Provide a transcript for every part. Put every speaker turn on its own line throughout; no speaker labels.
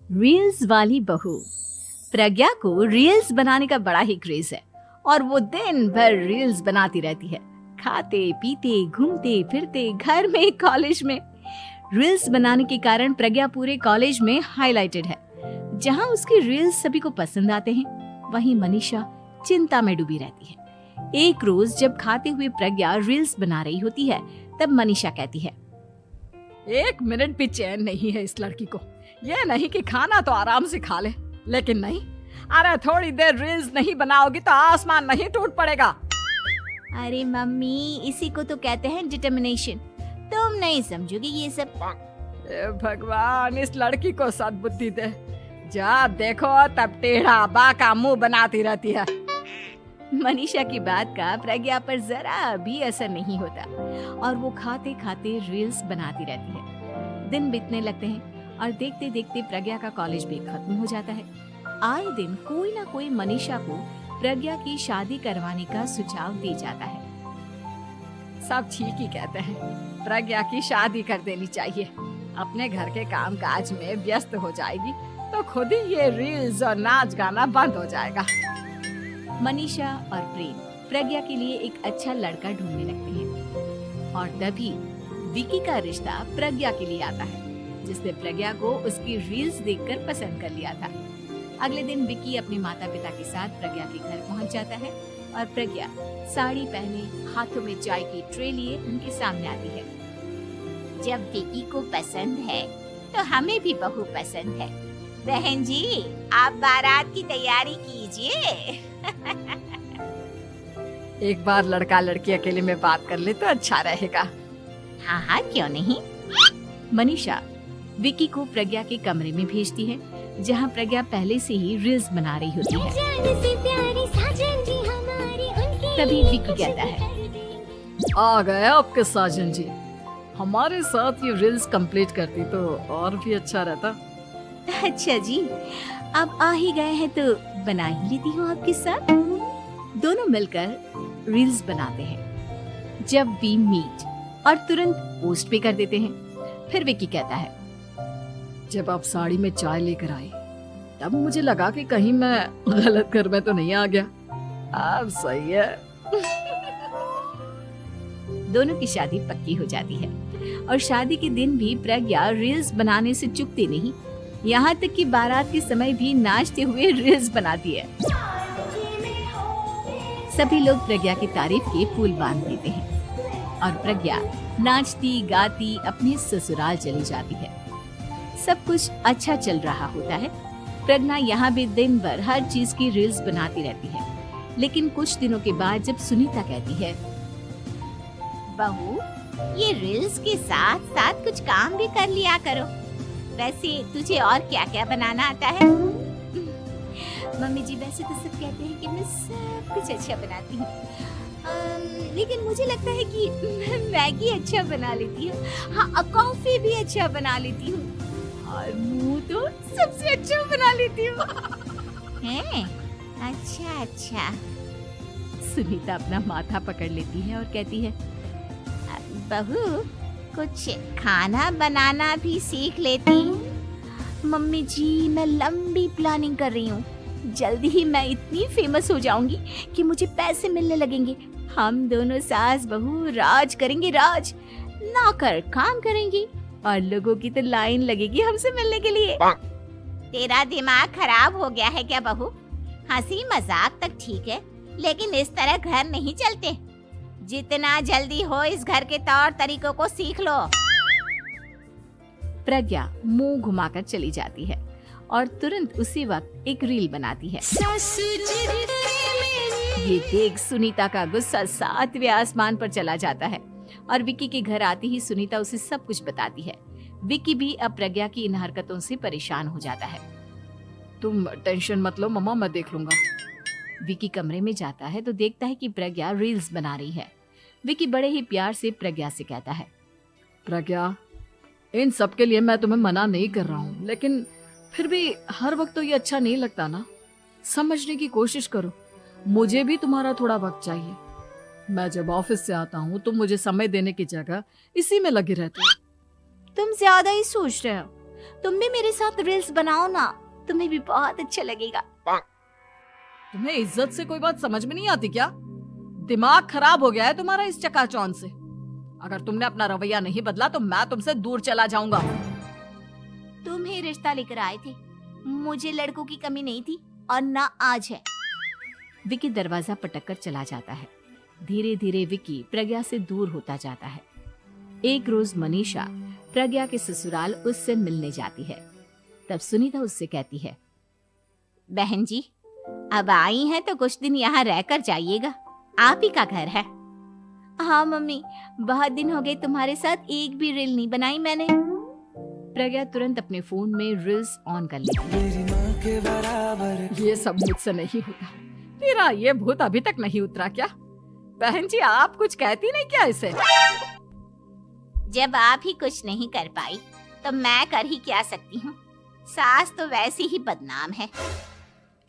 Reels वाली बहू। प्रज्ञा को रील्स बनाने का बड़ा ही क्रेज है और वो दिन भर रील्स बनाती रहती है। खाते पीते घूमते फिरते घर में कॉलेज में रील्स बनाने के कारण प्रज्ञा पूरे कॉलेज में हाईलाइटेड है। जहां उसकी रील्स सभी को पसंद आते हैं, वहीं मनीषा चिंता में डूबी रहती है। एक रोज जब खाते हुए प्रज्ञा रील्स बना रही होती है, तब मनीषा कहती है,
एक मिनट भी चैन नहीं है इस लड़की को। ये नहीं कि खाना तो आराम से खा ले, लेकिन नहीं, अरे थोड़ी देर रील्स नहीं बनाओगी तो आसमान नहीं टूट पड़ेगा।
अरे मम्मी, इसी को तो कहते हैं डिटर्मिनेशन। तुम नहीं समझोगी ये सब।
ए भगवान, इस लड़की को सद्बुद्धि दे। जब देखो तब टेढ़ा बाका मुंह बनाती रहती है।
मनीषा की बात का प्रज्ञा पर जरा भी असर नहीं होता और वो खाते खाते रील्स बनाती रहती है। दिन बीतने लगते हैं और देखते देखते प्रज्ञा का कॉलेज भी खत्म हो जाता है। आए दिन कोई ना कोई मनीषा को प्रज्ञा की शादी करवाने का सुझाव दे जाता है।
सब ठीक ही कहते हैं, प्रज्ञा की शादी कर देनी चाहिए। अपने घर के काम काज में व्यस्त हो जाएगी तो खुद ही ये रील्स और नाच गाना बंद हो जाएगा।
मनीषा और प्रेम प्रज्ञा के लिए एक अच्छा लड़का ढूंढने लगते हैं और तभी विकी का रिश्ता प्रज्ञा के लिए आता है, जिसने प्रज्ञा को उसकी रील्स देखकर पसंद कर लिया था। अगले दिन विकी अपने माता पिता के साथ प्रज्ञा के घर पहुंच जाता है और प्रज्ञा साड़ी पहने हाथों में चाय की ट्रे लिए उनके सामने आती है।
जब विकी को पसंद है तो हमें भी बहू पसंद है। बहन जी, आप बारात की तैयारी कीजिए।
एक बार लड़का लड़की अकेले में बात कर ले तो अच्छा रहेगा।
हाँ हाँ, क्यों नहीं।
मनीषा विकी को प्रज्ञा के कमरे में भेजती है, जहां प्रज्ञा पहले से ही रील्स बना रही होती है। तभी विकी कहता है,
आ गए आपके साजन जी। हमारे साथ ये रील्स कंप्लीट करती तो और भी अच्छा रहता।
अच्छा जी, अब आ ही गए हैं तो बना ही लेती हूँ आपके साथ। दोनों मिलकर रील्स बनाते हैं। जब वी मीट और तुरंत पोस्ट भी कर देते हैं। फिर विकी कहता है,
जब आप साड़ी में चाय लेकर आई तब मुझे लगा कि कहीं मैं गलत घर में तो नहीं आ गया। अब सही है।
दोनों की शादी पक्की हो जाती है और शादी के दिन भी प्रज्ञा रील्स बनाने से चूकती नहीं। यहाँ तक कि बारात के समय भी नाचते हुए रील्स बनाती है। सभी लोग प्रज्ञा की तारीफ के पुल बांध देते हैं और प्रज्ञा नाचती गाती अपने ससुराल चली जाती है। सब कुछ अच्छा चल रहा होता है। प्रज्ञा यहाँ भी दिन भर हर चीज की रील्स बनाती रहती है। लेकिन कुछ दिनों के बाद जब सुनीता कहती है,
बहू, ये रील्स के साथ साथ कुछ काम भी कर लिया करो। वैसे तुझे और क्या क्या बनाना आता है?
मम्मी जी, वैसे तो सब कहते हैं कि मैं सब कुछ अच्छा बनाती हूँ, लेकिन मुझे लगता है कि मैं मैगी अच्छा बना लेती हूँ। हाँ, कॉफी भी अच्छा बना लेती हूँ और मुंह तो सबसे अच्छा बना लेती हूँ।
हैं? अच्छा अच्छा।
सुनीता अपना माथा पकड़ लेती है और कहती है,
बहू, कुछ खाना बनाना भी सीख लेती।
मम्मी जी, मैं लंबी प्लानिंग कर रही हूँ। जल्दी ही मैं इतनी फेमस हो जाऊंगी कि मुझे पैसे मिलने लगेंगे। हम दोनों सास बहू राज करेंगे, राज। नौकर काम करेंगी और लोगों की तो लाइन लगेगी हमसे मिलने के लिए।
तेरा दिमाग खराब हो गया है क्या बहू? हंसी मजाक तक ठीक है, लेकिन इस तरह घर नहीं चलते। जितना जल्दी हो इस घर के तौर तरीकों को सीख लो।
प्रज्ञा मुंह घुमाकर चली जाती है और तुरंत उसी वक्त एक रील बनाती है। ये देख सुनीता का गुस्सा 7वें आसमान पर चला जाता है और विकी के घर आती ही सुनीता उसे सब कुछ बताती है। विकी भी अब प्रज्ञा की इन हरकतों से परेशान हो जाता है।
तुम टेंशन मत लो मम्मा, मैं देख लूंगा।
विकी कमरे में जाता है तो देखता है कि प्रज्ञा रील्स बना रही है। विकी बड़े ही प्यार से प्रज्ञा से कहता है,
प्रज्ञा, इन सब के लिए मैं तुम्हें मना नहीं कर रहा हूँ, लेकिन फिर भी हर वक्त तो ये अच्छा नहीं लगता ना। समझने की कोशिश करो, मुझे भी तुम्हारा थोड़ा वक्त चाहिए। मैं जब ऑफिस से आता हूँ तो मुझे समय देने की जगह इसी में लगी रहती है।
तुम ज्यादा ही सोच रहे हो। तुम भी मेरे साथ रील्स बनाओ ना, तुम्हें भी बहुत अच्छा लगेगा।
तुम्हें इज्जत से कोई बात समझ में नहीं आती क्या? दिमाग खराब हो गया है तुम्हारा इस चकाचौंध से। अगर तुमने अपना रवैया नहीं बदला तो मैं तुमसे दूर चला जाऊंगा।
तुम ही रिश्ता लेकर आए थे, मुझे लड़कों की कमी नहीं थी और ना आज है।
विकी दरवाजा पटक कर चला जाता है। धीरे धीरे विकी प्रज्ञा से दूर होता जाता है। एक रोज मनीषा प्रज्ञा के ससुराल उससे मिलने जाती है। तब सुनीता उससे कहती है,
बहन जी, अब आई हैं तो कुछ दिन यहाँ रहकर जाइएगा, आप ही का घर है। हाँ मम्मी, बहुत दिन हो गए तुम्हारे साथ एक भी रील नहीं बनाई मैंने।
प्रज्ञा तुरंत अपने फोन में रील्स ऑन कर लेती है।
ये सब मुझसे नहीं होता। तेरा ये भूत अभी तक नहीं उतरा क्या? बहन जी, आप कुछ कहती नहीं क्या इसे?
जब आप ही कुछ नहीं कर पाई तो मैं कर ही क्या सकती हूँ। सास तो वैसी ही बदनाम है।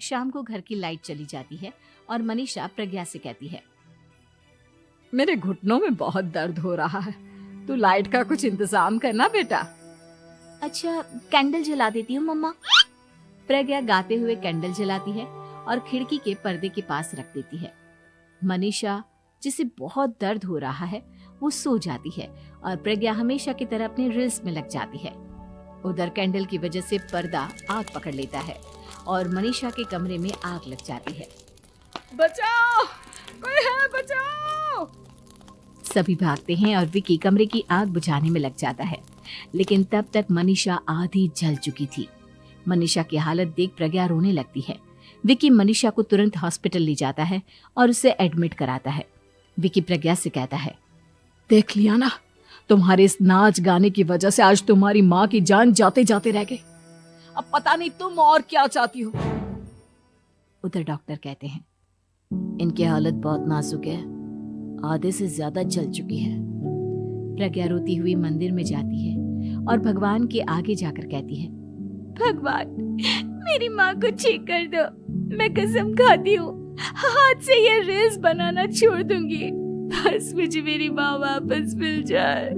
शाम को घर की लाइट चली जाती है और मनीषा प्रज्ञा से कहती है,
मेरे घुटनों में बहुत दर्द हो रहा है, तू लाइट का कुछ इंतजाम करना बेटा।
अच्छा, कैंडल जला देती हूँ मम्मा। प्रज्ञा गाते हुए कैंडल जलाती है और खिड़की के पर्दे के पास रख देती है। मनीषा, जिसे बहुत दर्द हो रहा है, वो सो जाती है और प्रज्ञा हमेशा की तरह अपने रील्स में लग जाती है। उधर कैंडल की वजह से पर्दा आग पकड़ लेता है और मनीषा के कमरे में आग लग जाती है।
बचाओ, कोई है, बचाओ।
सभी भागते हैं और विकी कमरे की आग बुझाने में लग जाता है, लेकिन तब तक मनीषा आधी जल चुकी थी। मनीषा की हालत देख प्रज्ञा रोने लगती है। विकी मनीषा को तुरंत हॉस्पिटल ले जाता है और उसे एडमिट कराता है। विकी प्रज्ञा से कहता है,
देख लिया ना, तुम्हारे इस नाच गाने की वजह से आज तुम्हारी माँ की जान जाते जाते रह गई। अब पता नहीं तुम और क्या चाहती हो।
उधर डॉक्टर कहते हैं, इनकी हालत बहुत नाजुक है, आधे से ज्यादा जल चुकी है। प्रज्ञा रोती हुई मंदिर में जाती है और भगवान के आगे जाकर कहती है, भगवान, मेरी माँ को ठीक कर दो। मैं कसम खाती हूँ, हाथ से ये रील्स बनाना छोड़ दूंगी। बस मुझे मेरी माँ वापस मिल जाए।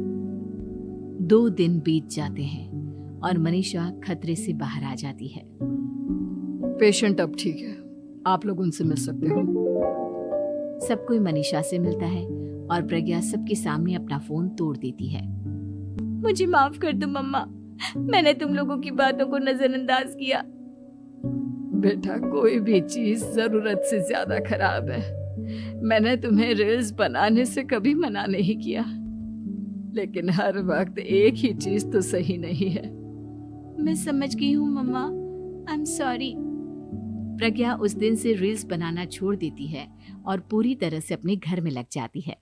2 दिन बीत जाते हैं और मनीषा खतरे से बाहर आ जाती है।
पेशेंट अब ठीक है, आप लोग उनसे मिल सकते हो।
सब कोई मनीषा से मिलता है और प्रज्ञा सबके सामने अपना फोन तोड़ देती है। मुझे माफ कर दो मम्मा, मैंने तुम लोगों की बातों को नजरअंदाज किया।
बेटा, कोई भी चीज जरूरत से ज्यादा खराब है। मैंने तुम्हें रील्स बनाने से कभी मना नहीं किया, लेकिन हर वक्त एक ही चीज तो सही नहीं है।
मैं समझ गई हूँ मम्मा, आई एम सॉरी। प्रज्ञा उस दिन से रील्स बनाना छोड़ देती है और पूरी तरह से अपने घर में लग जाती है।